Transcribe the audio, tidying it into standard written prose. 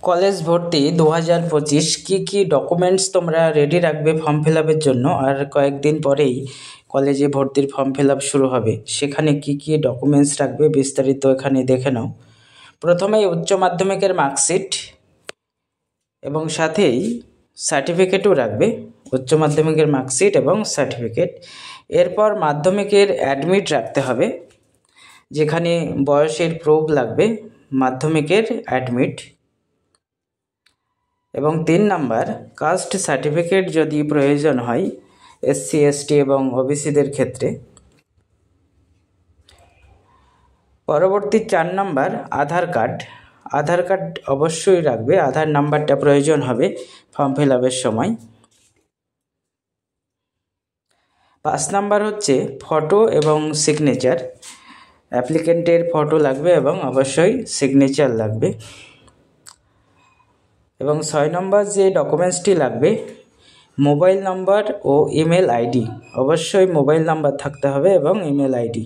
College ভর্তি 2025 কি documents তোমরা রেডি রাখবে ফর্ম ফিল আপের জন্য? আর কয়েকদিন পরেই কলেজে ভর্তির ফর্ম ফিল আপ শুরু হবে, সেখানে কি ডকুমেন্টস রাখবে বিস্তারিত এখানে দেখে নাও। প্রথমেই উচ্চ মাধ্যমিকের মার্কশিট এবং সাথেই সার্টিফিকেটও রাখবে, উচ্চ মাধ্যমিকের মার্কশিট এবং সার্টিফিকেট। এরপর মাধ্যমিকের অ্যাডমিট রাখতে হবে, যেখানে বয়সের প্রুফ লাগবে, মাধ্যমিকের অ্যাডমিট। এবং 3 নাম্বার কাস্ট সার্টিফিকেট যদি প্রয়োজন হয় এসসি এসটি এবং ওবিসিদের ক্ষেত্রে। পরবর্তী 4 নাম্বার আধার কার্ড অবশ্যই রাখবে, আধার নাম্বারটা প্রয়োজন হবে ফর্ম ফিল আপের সময়। 5 নাম্বার হচ্ছে ফটো এবং সিগনেচার, অ্যাপ্লিকেন্টের ফটো লাগবে এবং অবশ্যই সিগনেচার লাগবে। এবং 6 নম্বর যে ডকুমেন্টসটি লাগবে মোবাইল নাম্বার ও ইমেল আইডি, অবশ্যই মোবাইল নাম্বার থাকতে হবে এবং ইমেল আইডি।